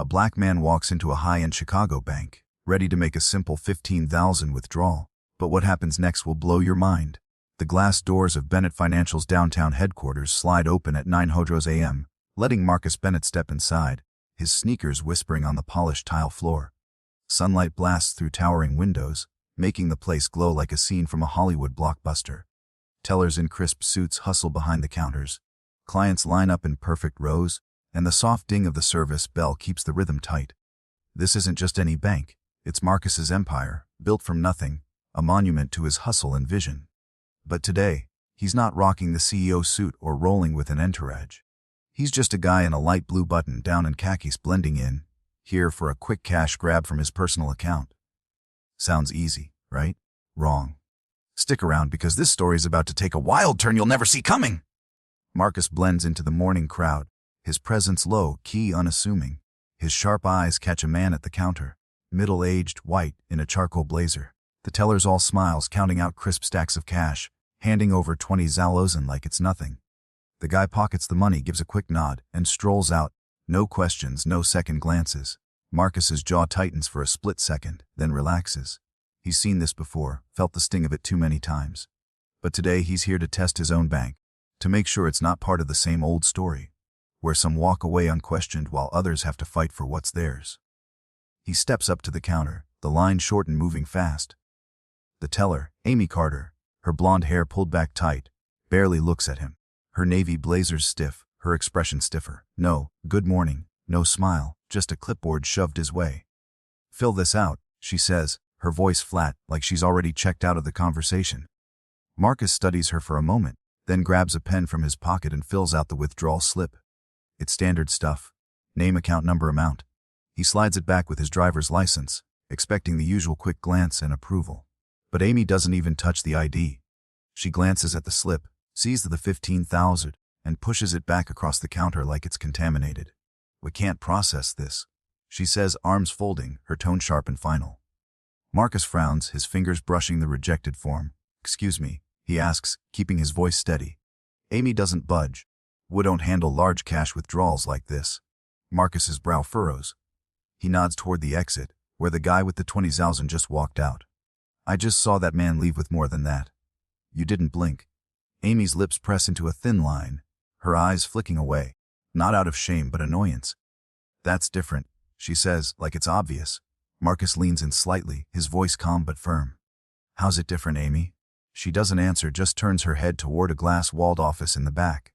A black man walks into a high-end Chicago bank, ready to make a simple $15,000 withdrawal. But what happens next will blow your mind. The glass doors of Bennett Financial's downtown headquarters slide open at 9:00 a.m., letting Marcus Bennett step inside, his sneakers whispering on the polished tile floor. Sunlight blasts through towering windows, making the place glow like a scene from a Hollywood blockbuster. Tellers in crisp suits hustle behind the counters. Clients line up in perfect rows, and the soft ding of the service bell keeps the rhythm tight. This isn't just any bank. It's Marcus's empire, built from nothing, a monument to his hustle and vision. But today, he's not rocking the CEO suit or rolling with an entourage. He's just a guy in a light blue button-down and khakis blending in, here for a quick cash grab from his personal account. Sounds easy, right? Wrong. Stick around because this story's about to take a wild turn you'll never see coming. Marcus blends into the morning crowd, his presence low-key unassuming. His sharp eyes catch a man at the counter, middle-aged, white, in a charcoal blazer. The teller's all smiles, counting out crisp stacks of cash, handing over 20 zalozen like it's nothing. The guy pockets the money, gives a quick nod, and strolls out. No questions, no second glances. Marcus's jaw tightens for a split second, then relaxes. He's seen this before, felt the sting of it too many times. But today he's here to test his own bank, to make sure it's not part of the same old story, where some walk away unquestioned while others have to fight for what's theirs. He steps up to the counter, the line short and moving fast. The teller, Amy Carter, her blonde hair pulled back tight, barely looks at him. Her navy blazer's stiff, her expression stiffer. No, good morning, no smile, just a clipboard shoved his way. "Fill this out," she says, her voice flat, like she's already checked out of the conversation. Marcus studies her for a moment, then grabs a pen from his pocket and fills out the withdrawal slip. It's standard stuff. Name, account number, amount. He slides it back with his driver's license, expecting the usual quick glance and approval. But Amy doesn't even touch the ID. She glances at the slip, sees the 15,000, and pushes it back across the counter like it's contaminated. "We can't process this," she says, arms folding, her tone sharp and final. Marcus frowns, his fingers brushing the rejected form. "Excuse me," he asks, keeping his voice steady. Amy doesn't budge. "We don't handle large cash withdrawals like this." Marcus's brow furrows. He nods toward the exit, where the guy with the 20,000 just walked out. "I just saw that man leave with more than that." "You didn't blink." Amy's lips press into a thin line, her eyes flicking away, not out of shame but annoyance. "That's different," she says, like it's obvious. Marcus leans in slightly, his voice calm but firm. "How's it different, Amy?" She doesn't answer, just turns her head toward a glass-walled office in the back.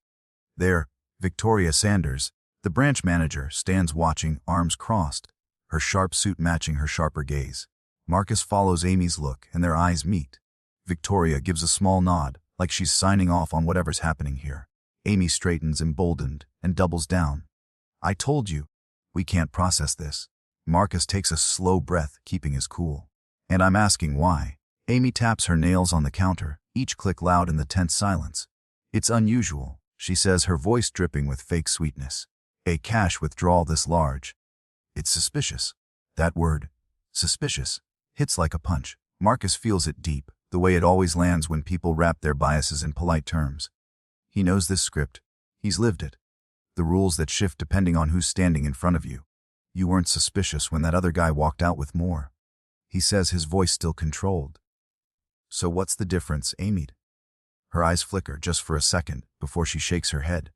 There, Victoria Sanders, the branch manager, stands watching, arms crossed, her sharp suit matching her sharper gaze. Marcus follows Amy's look, and their eyes meet. Victoria gives a small nod, like she's signing off on whatever's happening here. Amy straightens, emboldened, and doubles down. "I told you, we can't process this." Marcus takes a slow breath, keeping his cool. "And I'm asking why." Amy taps her nails on the counter, each click loud in the tense silence. "It's unusual," she says, her voice dripping with fake sweetness. "A cash withdrawal this large. It's suspicious." That word, suspicious, hits like a punch. Marcus feels it deep, the way it always lands when people wrap their biases in polite terms. He knows this script. He's lived it. The rules that shift depending on who's standing in front of you. "You weren't suspicious when that other guy walked out with more," he says, his voice still controlled. "So what's the difference, Amy?" Her eyes flicker just for a second before she shakes her head.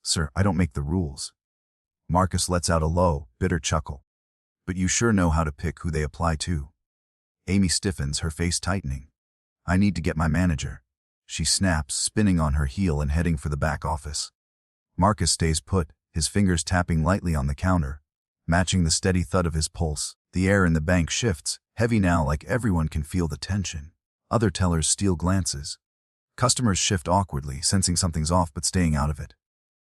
"Sir, I don't make the rules." Marcus lets out a low, bitter chuckle. "But you sure know how to pick who they apply to." Amy stiffens, her face tightening. "I need to get my manager." She snaps, spinning on her heel and heading for the back office. Marcus stays put, his fingers tapping lightly on the counter, matching the steady thud of his pulse. The air in the bank shifts, heavy now, like everyone can feel the tension. Other tellers steal glances. Customers shift awkwardly, sensing something's off but staying out of it.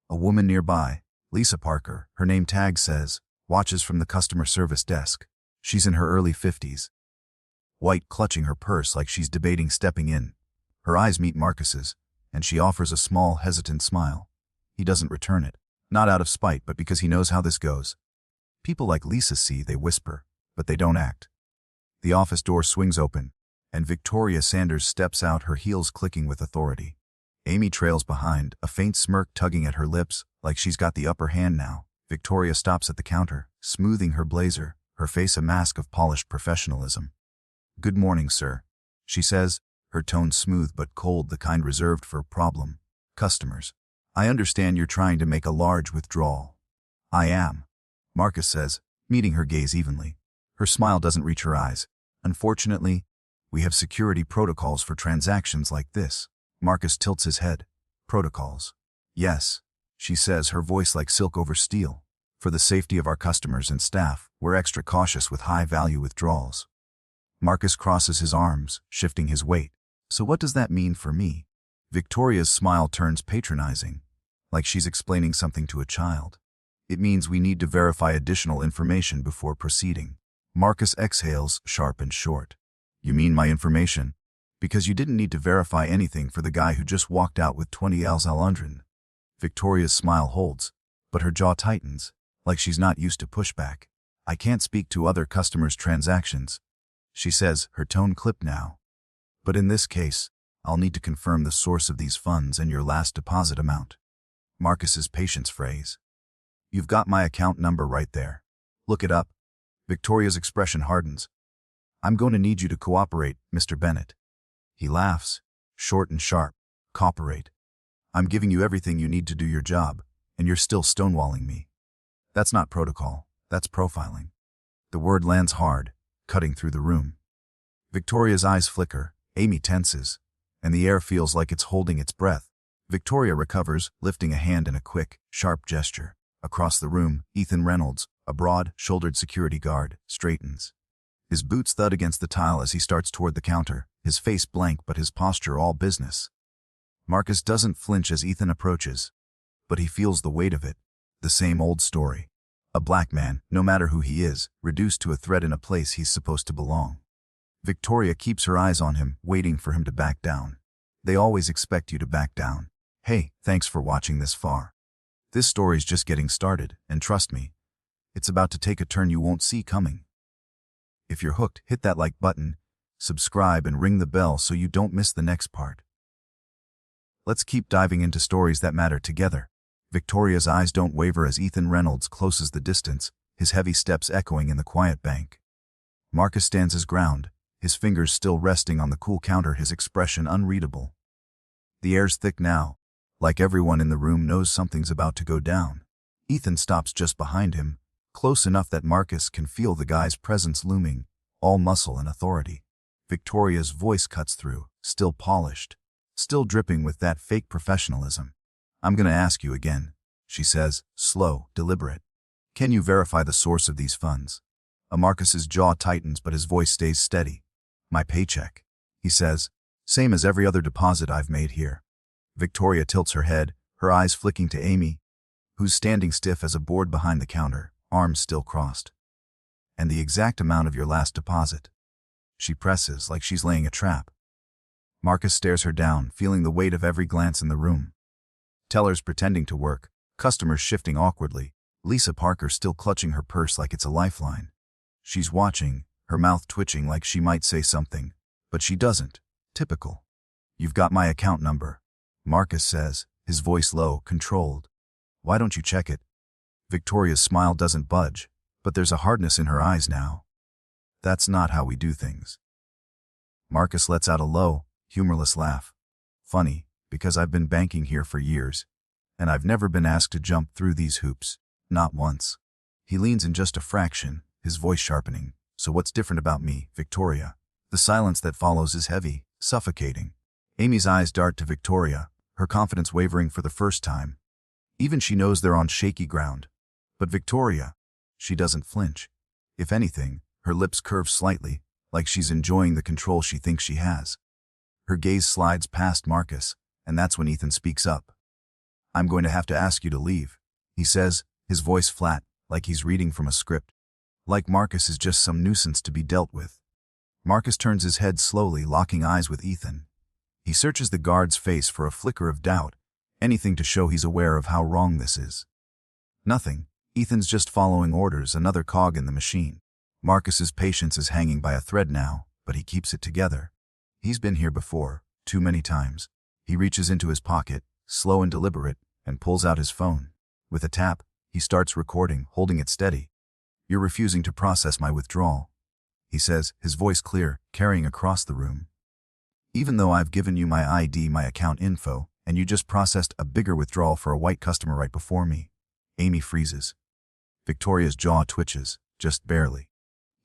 A woman nearby, Lisa Parker, her name tag says, watches from the customer service desk. She's in her early 50s. White, clutching her purse like she's debating stepping in. Her eyes meet Marcus's, and she offers a small, hesitant smile. He doesn't return it, not out of spite, but because he knows how this goes. People like Lisa see, they whisper, but they don't act. The office door swings open, and Victoria Sanders steps out, her heels clicking with authority. Amy trails behind, a faint smirk tugging at her lips, like she's got the upper hand now. Victoria stops at the counter, smoothing her blazer, her face a mask of polished professionalism. "Good morning, sir," she says, her tone smooth but cold, the kind reserved for problem customers. "I understand you're trying to make a large withdrawal." "I am," Marcus says, meeting her gaze evenly. Her smile doesn't reach her eyes. "Unfortunately, we have security protocols for transactions like this." Marcus tilts his head. "Protocols?" "Yes," she says, her voice like silk over steel. "For the safety of our customers and staff, we're extra cautious with high-value withdrawals." Marcus crosses his arms, shifting his weight. "So what does that mean for me?" Victoria's smile turns patronizing, like she's explaining something to a child. "It means we need to verify additional information before proceeding." Marcus exhales, sharp and short. "You mean my information? Because you didn't need to verify anything for the guy who just walked out with 20 Alzalundran." Victoria's smile holds, but her jaw tightens, like she's not used to pushback. "I can't speak to other customers' transactions," she says, her tone clipped now. "But in this case, I'll need to confirm the source of these funds and your last deposit amount." Marcus's patience phrase. "You've got my account number right there. Look it up." Victoria's expression hardens. "I'm going to need you to cooperate, Mr. Bennett." He laughs, short and sharp. "Cooperate? I'm giving you everything you need to do your job, and you're still stonewalling me. That's not protocol, that's profiling." The word lands hard, cutting through the room. Victoria's eyes flicker, Amy tenses, and the air feels like it's holding its breath. Victoria recovers, lifting a hand in a quick, sharp gesture. Across the room, Ethan Reynolds, a broad-shouldered security guard, straightens. His boots thud against the tile as he starts toward the counter, his face blank but his posture all business. Marcus doesn't flinch as Ethan approaches, but he feels the weight of it. The same old story. A black man, no matter who he is, reduced to a threat in a place he's supposed to belong. Victoria keeps her eyes on him, waiting for him to back down. They always expect you to back down. "Hey, thanks for watching this far. This story's just getting started, and trust me, it's about to take a turn you won't see coming. If you're hooked, hit that like button, subscribe, and ring the bell so you don't miss the next part. Let's keep diving into stories that matter together." Victoria's eyes don't waver as Ethan Reynolds closes the distance, his heavy steps echoing in the quiet bank. Marcus stands his ground, his fingers still resting on the cool counter, his expression unreadable. The air's thick now, like everyone in the room knows something's about to go down. Ethan stops just behind him, close enough that Marcus can feel the guy's presence looming, all muscle and authority. Victoria's voice cuts through, still polished, still dripping with that fake professionalism. "I'm going to ask you again," she says, slow, deliberate. "Can you verify the source of these funds?" Marcus's jaw tightens but his voice stays steady. "My paycheck," he says, "same as every other deposit I've made here." Victoria tilts her head, her eyes flicking to Amy, who's standing stiff as a board behind the counter, arms still crossed. "And the exact amount of your last deposit?" She presses like she's laying a trap. Marcus stares her down, feeling the weight of every glance in the room. Tellers pretending to work, customers shifting awkwardly, Lisa Parker still clutching her purse like it's a lifeline. She's watching, her mouth twitching like she might say something, but she doesn't. Typical. "You've got my account number," Marcus says, his voice low, controlled. "Why don't you check it?" Victoria's smile doesn't budge, but there's a hardness in her eyes now. "That's not how we do things." Marcus lets out a low, humorless laugh. "Funny, because I've been banking here for years, and I've never been asked to jump through these hoops. Not once." He leans in just a fraction, his voice sharpening. "So what's different about me, Victoria?" The silence that follows is heavy, suffocating. Amy's eyes dart to Victoria, her confidence wavering for the first time. Even she knows they're on shaky ground. But Victoria, she doesn't flinch. If anything, her lips curve slightly, like she's enjoying the control she thinks she has. Her gaze slides past Marcus, and that's when Ethan speaks up. "I'm going to have to ask you to leave," he says, his voice flat, like he's reading from a script. Like Marcus is just some nuisance to be dealt with. Marcus turns his head slowly, locking eyes with Ethan. He searches the guard's face for a flicker of doubt, anything to show he's aware of how wrong this is. Nothing. Ethan's just following orders, another cog in the machine. Marcus's patience is hanging by a thread now, but he keeps it together. He's been here before, too many times. He reaches into his pocket, slow and deliberate, and pulls out his phone. With a tap, he He starts recording, holding it steady. "You're refusing to process my withdrawal," he says, his voice clear, carrying across the room. "Even though I've given you my ID, my account info, and you just processed a bigger withdrawal for a white customer right before me." Amy freezes. Victoria's jaw twitches, just barely.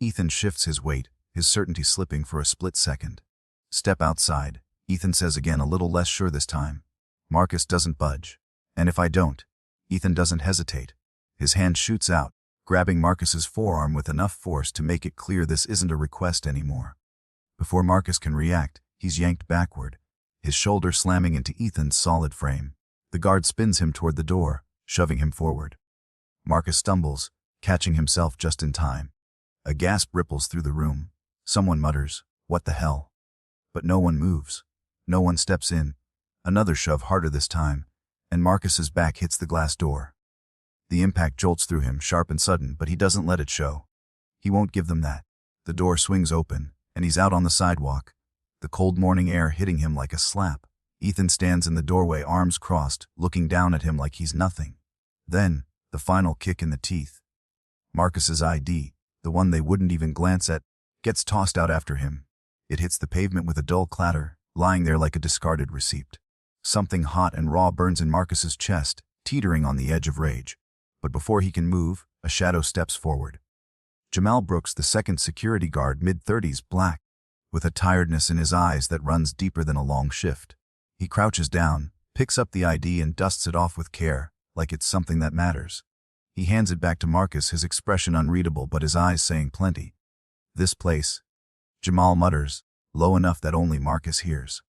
Ethan shifts his weight, his certainty slipping for a split second. "Step outside," Ethan says again, a little less sure this time. Marcus doesn't budge. "And if I don't?" Ethan doesn't hesitate. His hand shoots out, grabbing Marcus's forearm with enough force to make it clear this isn't a request anymore. Before Marcus can react, he's yanked backward, his shoulder slamming into Ethan's solid frame. The guard spins him toward the door, shoving him forward. Marcus stumbles, catching himself just in time. A gasp ripples through the room. Someone mutters, "What the hell?" But no one moves. No one steps in. Another shove, harder this time, and Marcus's back hits the glass door. The impact jolts through him, sharp and sudden, but he doesn't let it show. He won't give them that. The door swings open, and he's out on the sidewalk, the cold morning air hitting him like a slap. Ethan stands in the doorway, arms crossed, looking down at him like he's nothing. Then, the final kick in the teeth. Marcus's ID, the one they wouldn't even glance at, gets tossed out after him. It hits the pavement with a dull clatter, lying there like a discarded receipt. Something hot and raw burns in Marcus's chest, teetering on the edge of rage. But before he can move, a shadow steps forward. Jamal Brooks, the second security guard, mid-30s, black, with a tiredness in his eyes that runs deeper than a long shift. He crouches down, picks up the ID and dusts it off with care, like it's something that matters. He hands it back to Marcus, his expression unreadable but his eyes saying plenty. "This place," Jamal mutters, low enough that only Marcus hears,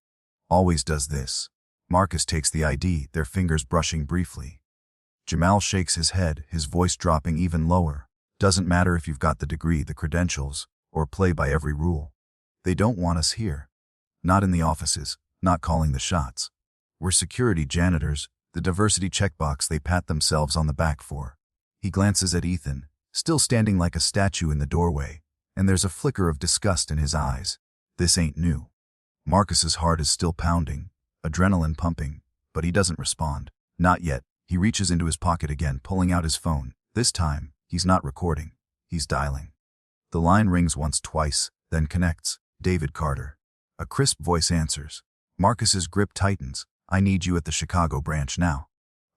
"always does this." Marcus takes the ID, their fingers brushing briefly. Jamal shakes his head, his voice dropping even lower. "Doesn't matter if you've got the degree, the credentials, or play by every rule. They don't want us here. Not in the offices, not calling the shots. We're security janitors, the diversity checkbox they pat themselves on the back for." He glances at Ethan, still standing like a statue in the doorway, and there's a flicker of disgust in his eyes. This ain't new. Marcus's heart is still pounding, adrenaline pumping, but he doesn't respond. Not yet. He reaches into his pocket again, pulling out his phone. This time, he's not recording. He's dialing. The line rings once, twice, then connects. "David Carter." A crisp voice answers. Marcus's grip tightens. "I need you at the Chicago branch now."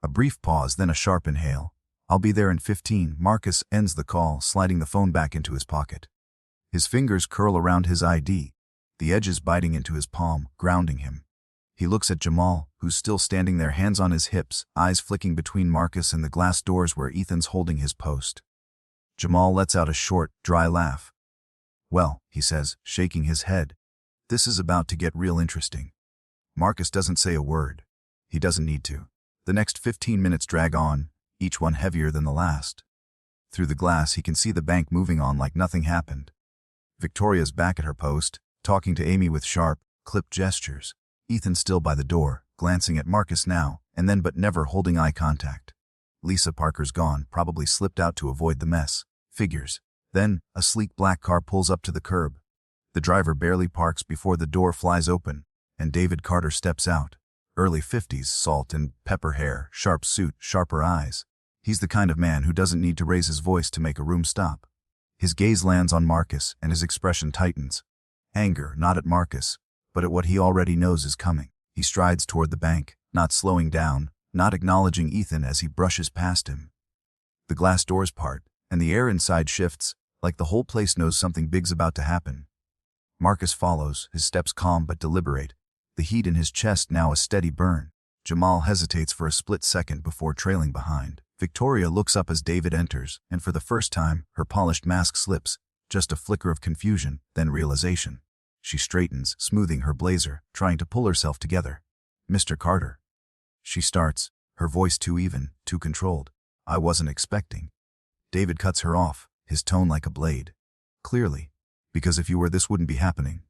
A brief pause, then a sharp inhale. "I'll be there in 15. Marcus ends the call, sliding the phone back into his pocket. His fingers curl around his ID, the edges biting into his palm, grounding him. He looks at Jamal, who's still standing there, hands on his hips, eyes flicking between Marcus and the glass doors where Ethan's holding his post. Jamal lets out a short, dry laugh. "Well," he says, shaking his head, "this is about to get real interesting." Marcus doesn't say a word. He doesn't need to. The next 15 minutes drag on, each one heavier than the last. Through the glass, he can see the bank moving on like nothing happened. Victoria's back at her post, talking to Amy with sharp, clipped gestures. Ethan still by the door, glancing at Marcus now and then but never holding eye contact. Lisa Parker's gone, probably slipped out to avoid the mess. Figures. Then, a sleek black car pulls up to the curb. The driver barely parks before the door flies open, and David Carter steps out. Early 50s, salt and pepper hair, sharp suit, sharper eyes. He's the kind of man who doesn't need to raise his voice to make a room stop. His gaze lands on Marcus and his expression tightens. Anger, not at Marcus, but at what he already knows is coming. He strides toward the bank, not slowing down, not acknowledging Ethan as he brushes past him. The glass doors part, and the air inside shifts, like the whole place knows something big's about to happen. Marcus follows, his steps calm but deliberate, the heat in his chest now a steady burn. Jamal hesitates for a split second before trailing behind. Victoria looks up as David enters, and for the first time, her polished mask slips, just a flicker of confusion, then realization. She straightens, smoothing her blazer, trying to pull herself together. "Mr. Carter." She starts, her voice too even, too controlled. "I wasn't expecting." David cuts her off, his tone like a blade. "Clearly. Because if you were, this wouldn't be happening."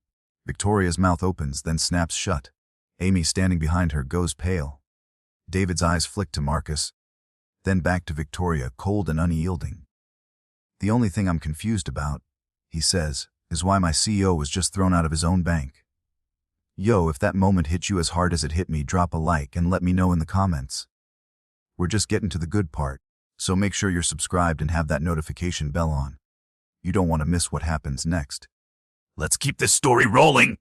Victoria's mouth opens, then snaps shut. Amy, standing behind her, goes pale. David's eyes flick to Marcus, then back to Victoria, cold and unyielding. "The only thing I'm confused about," he says, "is why my CEO was just thrown out of his own bank." Yo, if that moment hit you as hard as it hit me, drop a like and let me know in the comments. We're just getting to the good part. So make sure you're subscribed and have that notification bell on. You don't want to miss what happens next. Let's keep this story rolling.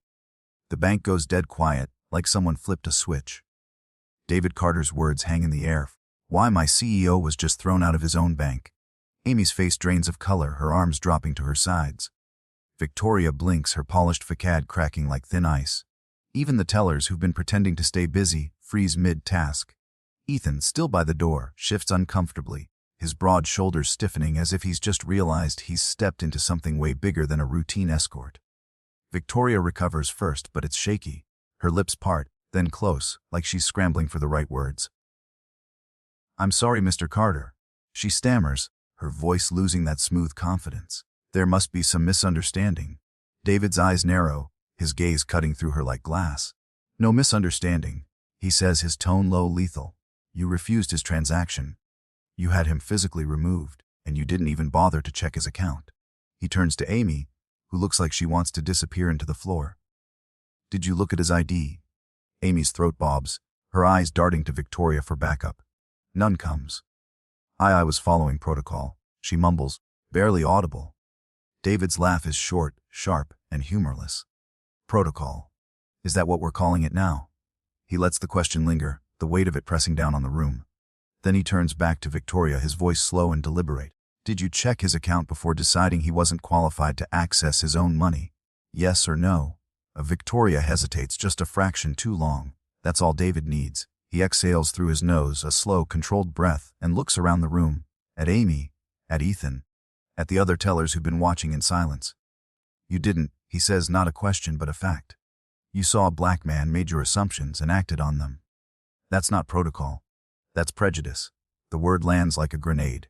The bank goes dead quiet, like someone flipped a switch. David Carter's words hang in the air. Why my CEO was just thrown out of his own bank. Amy's face drains of color, her arms dropping to her sides. Victoria blinks, her polished facade cracking like thin ice. Even the tellers who've been pretending to stay busy freeze mid-task. Ethan, still by the door, shifts uncomfortably, his broad shoulders stiffening as if he's just realized he's stepped into something way bigger than a routine escort. Victoria recovers first, but it's shaky. Her lips part, then close, like she's scrambling for the right words. "I'm sorry, Mr. Carter," she stammers, her voice losing that smooth confidence. There must be some misunderstanding. David's eyes narrow, his gaze cutting through her like glass. "No misunderstanding," he says, his tone low, lethal. "You refused his transaction. You had him physically removed, and you didn't even bother to check his account." He turns to Amy, who looks like she wants to disappear into the floor. "Did you look at his ID?" Amy's throat bobs, her eyes darting to Victoria for backup. None comes. I was following protocol," she mumbles, barely audible. David's laugh is short, sharp, and humorless. "Protocol. Is that what we're calling it now?" He lets the question linger, the weight of it pressing down on the room. Then he turns back to Victoria, his voice slow and deliberate. "Did you check his account before deciding he wasn't qualified to access his own money? Yes or no?" Victoria hesitates just a fraction too long. That's all David needs. He exhales through his nose, a slow, controlled breath, and looks around the room, at Amy, at Ethan, at the other tellers who've been watching in silence. "You didn't," he says, not a question but a fact. "You saw a black man, made your assumptions, and acted on them. That's not protocol. That's prejudice." The word lands like a grenade.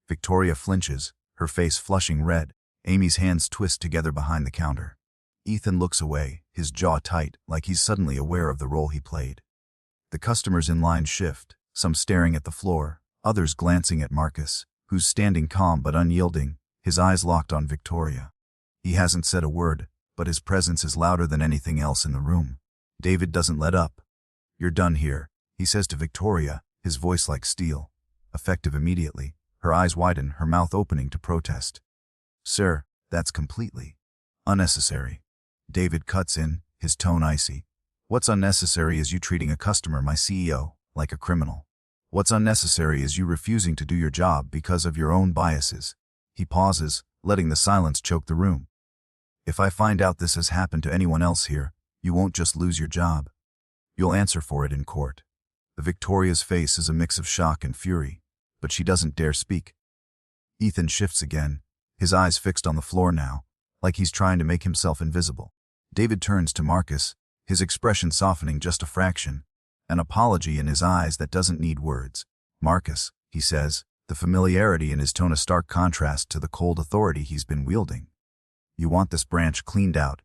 Victoria flinches, her face flushing red. Amy's hands twist together behind the counter. Ethan looks away, his jaw tight, like he's suddenly aware of the role he played. The customers in line shift, some staring at the floor, others glancing at Marcus, who's standing calm but unyielding, his eyes locked on Victoria. He hasn't said a word, but his presence is louder than anything else in the room. David doesn't let up. "You're done here," he says to Victoria, his voice like steel, effective immediately. Her eyes widen, her mouth opening to protest. "Sir, that's completely unnecessary." David cuts in, his tone icy. "What's unnecessary is you treating a customer, my CEO, like a criminal. What's unnecessary is you refusing to do your job because of your own biases." He pauses, letting the silence choke the room. "If I find out this has happened to anyone else here, you won't just lose your job. You'll answer for it in court." The Victoria's face is a mix of shock and fury, but she doesn't dare speak. Ethan shifts again, his eyes fixed on the floor now, like he's trying to make himself invisible. David turns to Marcus, his expression softening just a fraction, an apology in his eyes that doesn't need words. "Marcus," he says, the familiarity in his tone a stark contrast to the cold authority he's been wielding. "You want this branch cleaned out?"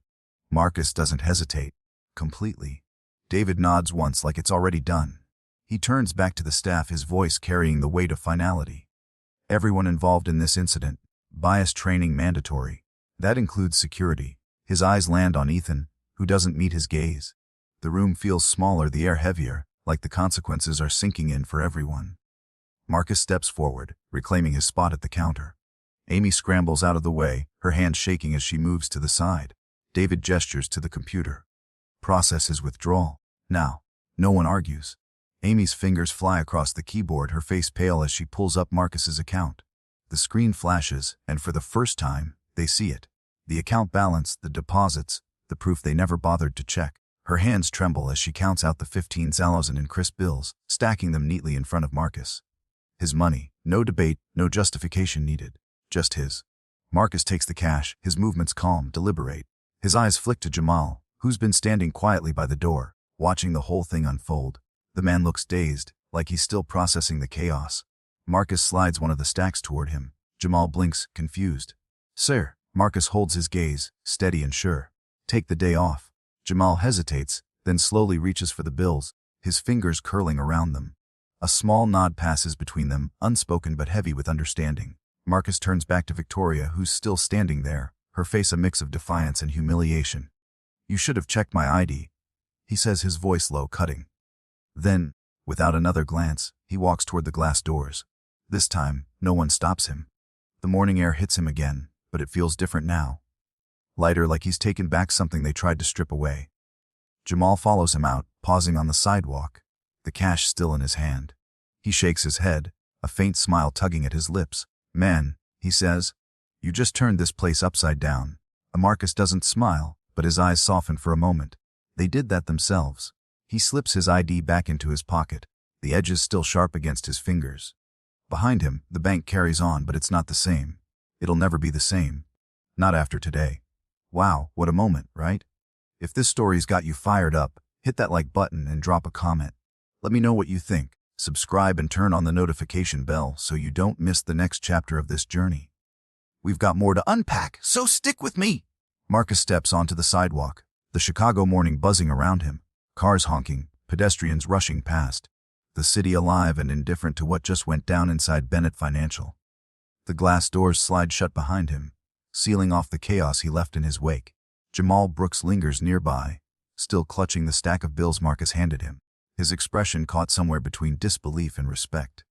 Marcus doesn't hesitate. "Completely." David nods once like it's already done. He turns back to the staff, his voice carrying the weight of finality. "Everyone involved in this incident, bias training mandatory. That includes security." His eyes land on Ethan, who doesn't meet his gaze. The room feels smaller, the air heavier, like the consequences are sinking in for everyone. Marcus steps forward, reclaiming his spot at the counter. Amy scrambles out of the way, her hand shaking as she moves to the side. David gestures to the computer. "Process his withdrawal. Now." No one argues. Amy's fingers fly across the keyboard, her face pale as she pulls up Marcus's account. The screen flashes, and for the first time, they see it. The account balance, the deposits, the proof they never bothered to check. Her hands tremble as she counts out the 15,000 in crisp bills, stacking them neatly in front of Marcus. His money, no debate, no justification needed. Just his. Marcus takes the cash, his movements calm, deliberate. His eyes flick to Jamal, who's been standing quietly by the door, watching the whole thing unfold. The man looks dazed, like he's still processing the chaos. Marcus slides one of the stacks toward him. Jamal blinks, confused. "Sir." Marcus holds his gaze, steady and sure. "Take the day off." Jamal hesitates, then slowly reaches for the bills, his fingers curling around them. A small nod passes between them, unspoken but heavy with understanding. Marcus turns back to Victoria, who's still standing there, her face a mix of defiance and humiliation. "You should have checked my ID," he says, his voice low, cutting. Then, without another glance, he walks toward the glass doors. This time, no one stops him. The morning air hits him again, but it feels different now. Lighter, like he's taken back something they tried to strip away. Jamal follows him out, pausing on the sidewalk, the cash still in his hand. He shakes his head, a faint smile tugging at his lips. "Man," he says, "you just turned this place upside down." Marcus doesn't smile, but his eyes soften for a moment. They did that themselves. He slips his ID back into his pocket, the edges still sharp against his fingers. Behind him, the bank carries on, but it's not the same. It'll never be the same. Not after today. Wow, what a moment, right? If this story's got you fired up, hit that like button and drop a comment. Let me know what you think. Subscribe and turn on the notification bell so you don't miss the next chapter of this journey. We've got more to unpack, so stick with me. Marcus steps onto the sidewalk, the Chicago morning buzzing around him, cars honking, pedestrians rushing past, the city alive and indifferent to what just went down inside Bennett Financial. The glass doors slide shut behind him, sealing off the chaos he left in his wake. Jamal Brooks lingers nearby, still clutching the stack of bills Marcus handed him, his expression caught somewhere between disbelief and respect.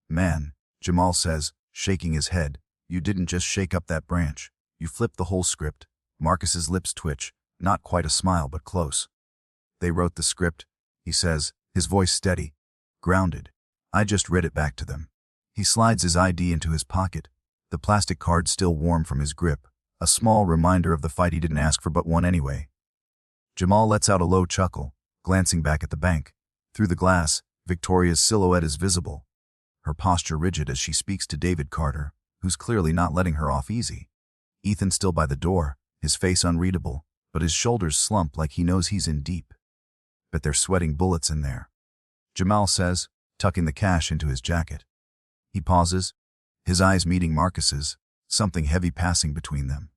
"Man," Jamal says, shaking his head, "you didn't just shake up that branch. You flipped the whole script." Marcus's lips twitch, not quite a smile but close. "They wrote the script," he says, his voice steady, grounded. "I just read it back to them." He slides his ID into his pocket, the plastic card still warm from his grip, a small reminder of the fight he didn't ask for but won anyway. Jamal lets out a low chuckle, glancing back at the bank. Through the glass, Victoria's silhouette is visible, her posture rigid as she speaks to David Carter, who's clearly not letting her off easy. Ethan still by the door, his face unreadable, but his shoulders slump like he knows he's in deep. "But they're sweating bullets in there," Jamal says, tucking the cash into his jacket. He pauses, his eyes meeting Marcus's, something heavy passing between them.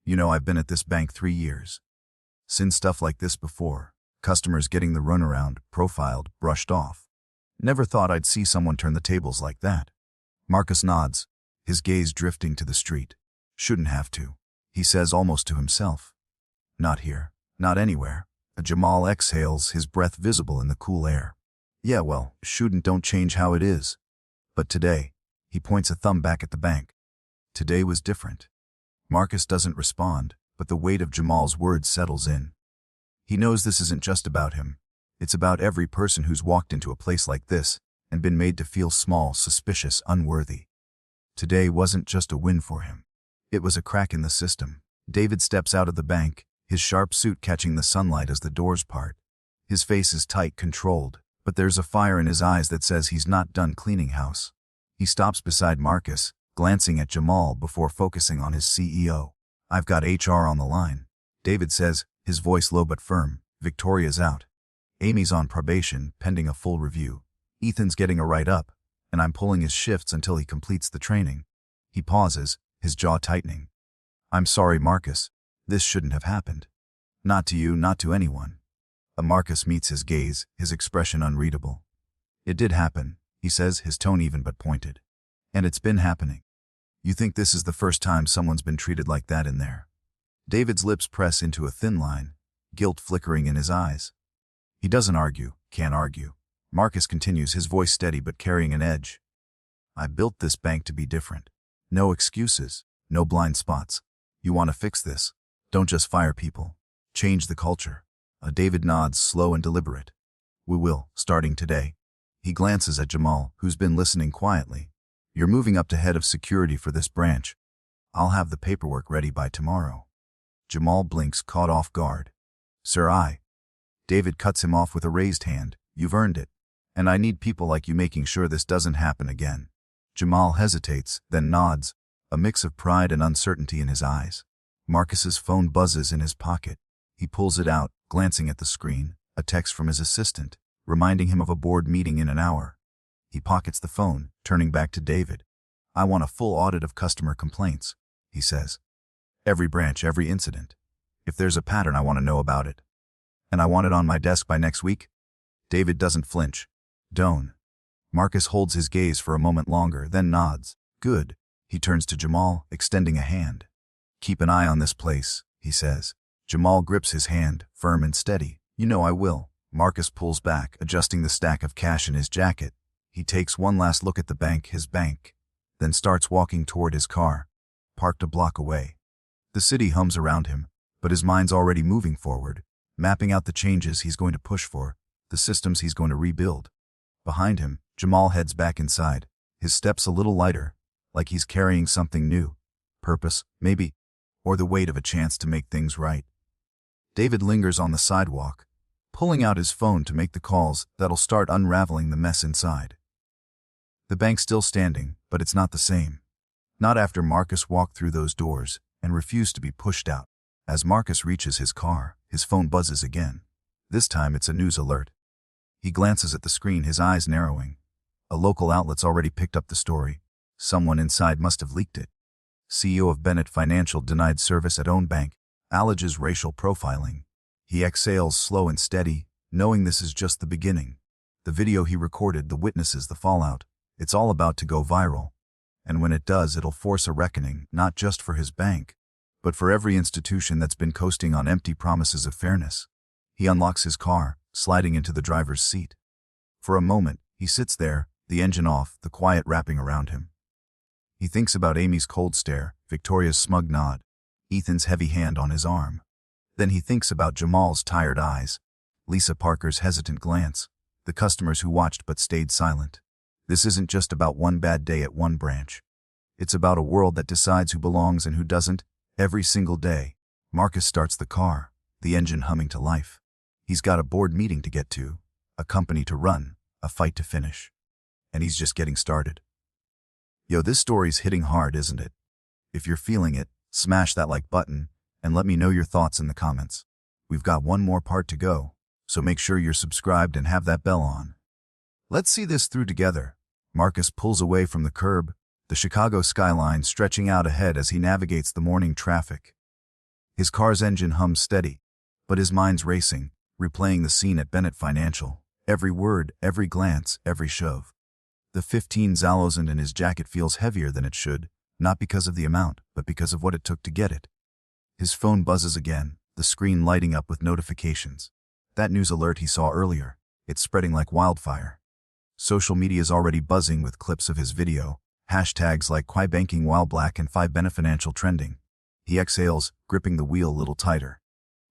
"You know, I've been at this bank 3 years. Seen stuff like this before. Customers getting the runaround, profiled, brushed off. Never thought I'd see someone turn the tables like that." Marcus nods, his gaze drifting to the street. "Shouldn't have to," he says almost to himself. "Not here, not anywhere." Jamal exhales, his breath visible in the cool air. "Yeah, well, shouldn't don't change how it is. But today," he points a thumb back at the bank. "Today was different." Marcus doesn't respond, but the weight of Jamal's words settles in. He knows this isn't just about him. It's about every person who's walked into a place like this and been made to feel small, suspicious, unworthy. Today wasn't just a win for him. It was a crack in the system. David steps out of the bank, his sharp suit catching the sunlight as the doors part. His face is tight, controlled, but there's a fire in his eyes that says he's not done cleaning house. He stops beside Marcus, glancing at Jamal before focusing on his CEO. "I've got HR on the line," David says, his voice low but firm. "Victoria's out. Amy's on probation, pending a full review. Ethan's getting a write-up, and I'm pulling his shifts until he completes the training." He pauses, his jaw tightening. "I'm sorry, Marcus. This shouldn't have happened. Not to you, not to anyone." Marcus meets his gaze, his expression unreadable. "It did happen," he says, his tone even but pointed. "And it's been happening. You think this is the first time someone's been treated like that in there?" David's lips press into a thin line, guilt flickering in his eyes. He doesn't argue, can't argue. Marcus continues, his voice steady but carrying an edge. "I built this bank to be different. No excuses, no blind spots. You want to fix this? Don't just fire people. Change the culture." David nods, slow and deliberate. "We will, starting today." He glances at Jamal, who's been listening quietly. "You're moving up to head of security for this branch. I'll have the paperwork ready by tomorrow." Jamal blinks, caught off guard. "Sir, David cuts him off with a raised hand. "You've earned it. And I need people like you making sure this doesn't happen again." Jamal hesitates, then nods, a mix of pride and uncertainty in his eyes. Marcus's phone buzzes in his pocket. He pulls it out, glancing at the screen, a text from his assistant, reminding him of a board meeting in an hour. He pockets the phone, turning back to David. "I want a full audit of customer complaints," he says. "Every branch, every incident. If there's a pattern, I want to know about it. And I want it on my desk by next week." David doesn't flinch. "Don't." Marcus holds his gaze for a moment longer, then nods. "Good." He turns to Jamal, extending a hand. "Keep an eye on this place," he says. Jamal grips his hand, firm and steady. "You know I will." Marcus pulls back, adjusting the stack of cash in his jacket. He takes one last look at his bank, then starts walking toward his car, parked a block away. The city hums around him, but his mind's already moving forward, mapping out the changes he's going to push for, the systems he's going to rebuild. Behind him, Jamal heads back inside, his steps a little lighter, like he's carrying something new. Purpose, maybe, or the weight of a chance to make things right. David lingers on the sidewalk, pulling out his phone to make the calls that'll start unraveling the mess inside. The bank's still standing, but it's not the same. Not after Marcus walked through those doors and refused to be pushed out. As Marcus reaches his car, his phone buzzes again. This time it's a news alert. He glances at the screen, his eyes narrowing. A local outlet's already picked up the story. Someone inside must have leaked it. CEO of Bennett Financial denied service at own bank, alleges racial profiling. He exhales slow and steady, knowing this is just the beginning. The video he recorded, the witnesses, the fallout, it's all about to go viral. And when it does, it'll force a reckoning, not just for his bank, but for every institution that's been coasting on empty promises of fairness. He unlocks his car, sliding into the driver's seat. For a moment, he sits there, the engine off, the quiet wrapping around him. He thinks about Amy's cold stare, Victoria's smug nod, Ethan's heavy hand on his arm. Then he thinks about Jamal's tired eyes, Lisa Parker's hesitant glance, the customers who watched but stayed silent. This isn't just about one bad day at one branch. It's about a world that decides who belongs and who doesn't, every single day. Marcus starts the car, the engine humming to life. He's got a board meeting to get to, a company to run, a fight to finish. And he's just getting started. Yo, this story's hitting hard, isn't it? If you're feeling it, smash that like button and let me know your thoughts in the comments. We've got one more part to go, so make sure you're subscribed and have that bell on. Let's see this through together. Marcus pulls away from the curb, the Chicago skyline stretching out ahead as he navigates the morning traffic. His car's engine hums steady, but his mind's racing, replaying the scene at Bennett Financial. Every word, every glance, every shove. The 15,000 in his jacket feels heavier than it should, not because of the amount, but because of what it took to get it. His phone buzzes again, the screen lighting up with notifications. That news alert he saw earlier, it's spreading like wildfire. Social media's already buzzing with clips of his video, hashtags like QuiBanking while black and 5 Bennett Financial trending. He exhales, gripping the wheel a little tighter.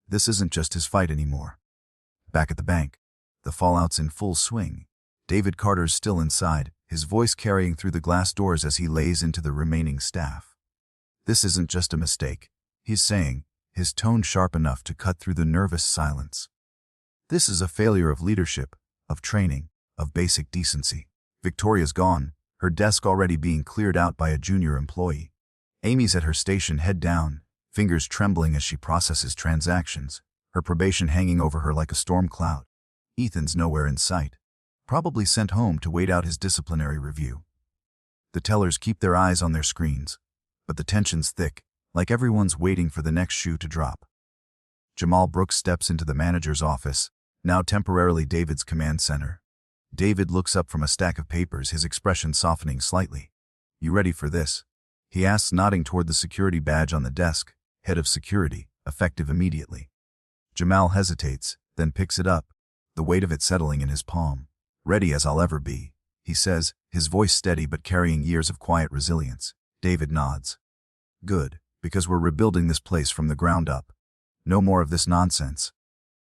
This isn't just his fight anymore. Back at the bank, the fallout's in full swing. David Carter's still inside, his voice carrying through the glass doors as he lays into the remaining staff. This isn't just a mistake, he's saying, his tone sharp enough to cut through the nervous silence. This is a failure of leadership, of training, of basic decency. Victoria's gone, her desk already being cleared out by a junior employee. Amy's at her station, head down, fingers trembling as she processes transactions, her probation hanging over her like a storm cloud. Ethan's nowhere in sight, probably sent home to wait out his disciplinary review. The tellers keep their eyes on their screens, but the tension's thick, like everyone's waiting for the next shoe to drop. Jamal Brooks steps into the manager's office, now temporarily David's command center. David looks up from a stack of papers, his expression softening slightly. "You ready for this?" he asks, nodding toward the security badge on the desk, head of security, effective immediately. Jamal hesitates, then picks it up, the weight of it settling in his palm. "Ready as I'll ever be," he says, his voice steady but carrying years of quiet resilience. David nods. "Good, because we're rebuilding this place from the ground up. No more of this nonsense."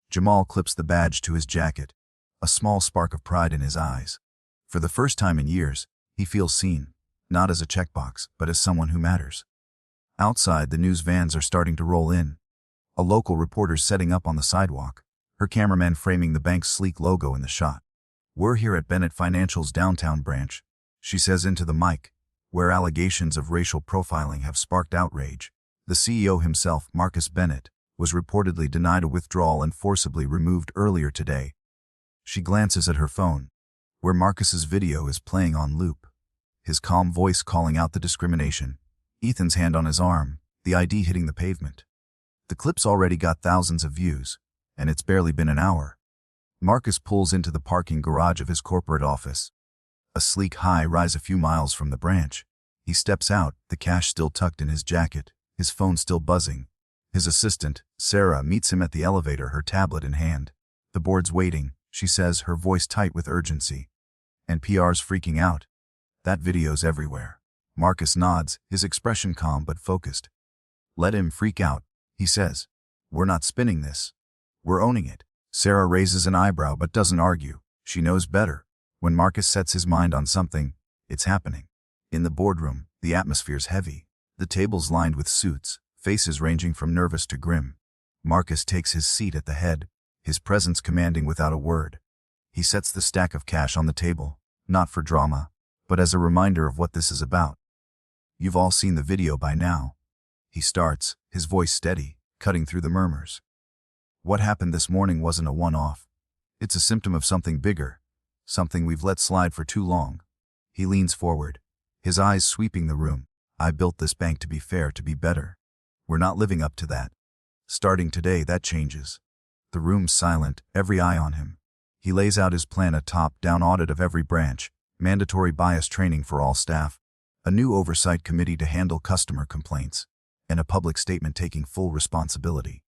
Jamal clips the badge to his jacket, a small spark of pride in his eyes. For the first time in years, he feels seen, not as a checkbox, but as someone who matters. Outside, the news vans are starting to roll in. A local reporter's setting up on the sidewalk, her cameraman framing the bank's sleek logo in the shot. "We're here at Bennett Financial's downtown branch," she says into the mic, where allegations of racial profiling have sparked outrage. The CEO himself, Marcus Bennett, was reportedly denied a withdrawal and forcibly removed earlier today. She glances at her phone, where Marcus's video is playing on loop, his calm voice calling out the discrimination, Ethan's hand on his arm, the ID hitting the pavement. The clip's already got thousands of views, and it's barely been an hour. Marcus pulls into the parking garage of his corporate office, a sleek high-rise a few miles from the branch. He steps out, the cash still tucked in his jacket, his phone still buzzing. His assistant, Sarah, meets him at the elevator, her tablet in hand. "The board's waiting," she says, her voice tight with urgency. And PR's freaking out. That video's everywhere. Marcus nods, his expression calm but focused. Let him freak out, he says. We're not spinning this. We're owning it. Sarah raises an eyebrow but doesn't argue. She knows better. When Marcus sets his mind on something, it's happening. In the boardroom, the atmosphere's heavy. The tables lined with suits, faces ranging from nervous to grim. Marcus takes his seat at the head, his presence commanding without a word. He sets the stack of cash on the table, not for drama, but as a reminder of what this is about. You've all seen the video by now. He starts, his voice steady, cutting through the murmurs. What happened this morning wasn't a one-off. It's a symptom of something bigger, something we've let slide for too long. He leans forward, his eyes sweeping the room. I built this bank to be fair, to be better. We're not living up to that. Starting today, that changes. The room's silent, every eye on him. He lays out his plan, a top-down audit of every branch, mandatory bias training for all staff, a new oversight committee to handle customer complaints, and a public statement taking full responsibility.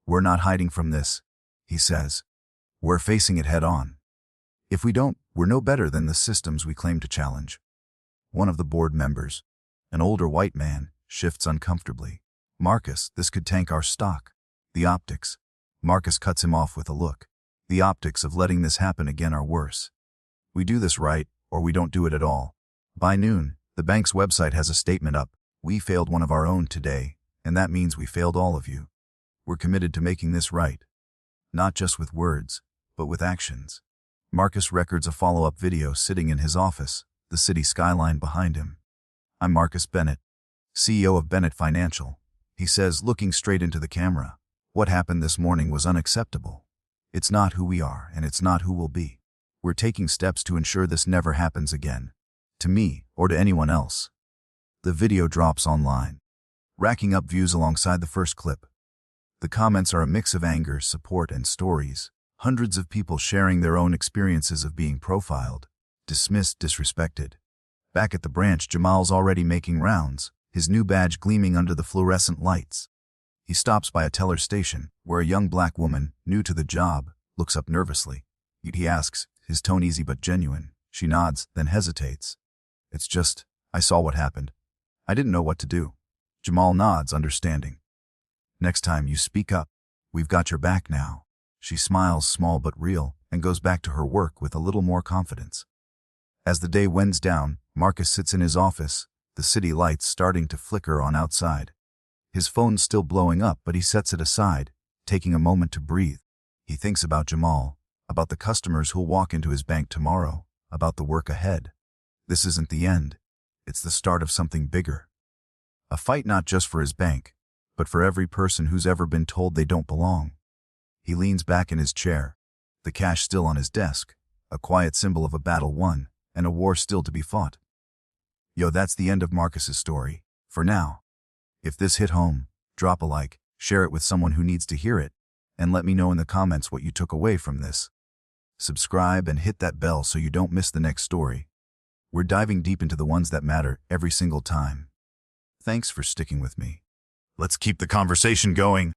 We're not hiding from this, he says. We're facing it head on. If we don't, we're no better than the systems we claim to challenge. One of the board members, an older white man, shifts uncomfortably. Marcus, this could tank our stock. The optics. Marcus cuts him off with a look. The optics of letting this happen again are worse. We do this right, or we don't do it at all. By noon, the bank's website has a statement up. We failed one of our own today, and that means we failed all of you. We're committed to making this right. Not just with words, but with actions. Marcus records a follow-up video sitting in his office, the city skyline behind him. I'm Marcus Bennett, CEO of Bennett Financial, he says, looking straight into the camera. What happened this morning was unacceptable. It's not who we are, and it's not who we'll be. We're taking steps to ensure this never happens again. To me, or to anyone else. The video drops online, racking up views alongside the first clip. The comments are a mix of anger, support, and stories. Hundreds of people sharing their own experiences of being profiled, dismissed, disrespected. Back at the branch, Jamal's already making rounds, his new badge gleaming under the fluorescent lights. He stops by a teller station, where a young black woman, new to the job, looks up nervously. He asks, his tone easy but genuine. She nods, then hesitates. It's just, I saw what happened. I didn't know what to do. Jamal nods, understanding. Next time you speak up, we've got your back now. She smiles, small but real, and goes back to her work with a little more confidence. As the day winds down, Marcus sits in his office, the city lights starting to flicker on outside. His phone's still blowing up, but he sets it aside, taking a moment to breathe. He thinks about Jamal, about the customers who'll walk into his bank tomorrow, about the work ahead. This isn't the end. It's the start of something bigger. A fight not just for his bank, but for every person who's ever been told they don't belong. He leans back in his chair, the cash still on his desk, a quiet symbol of a battle won, and a war still to be fought. That's the end of Marcus's story, for now. If this hit home, drop a like, share it with someone who needs to hear it, and let me know in the comments what you took away from this. Subscribe and hit that bell so you don't miss the next story. We're diving deep into the ones that matter every single time. Thanks for sticking with me. Let's keep the conversation going.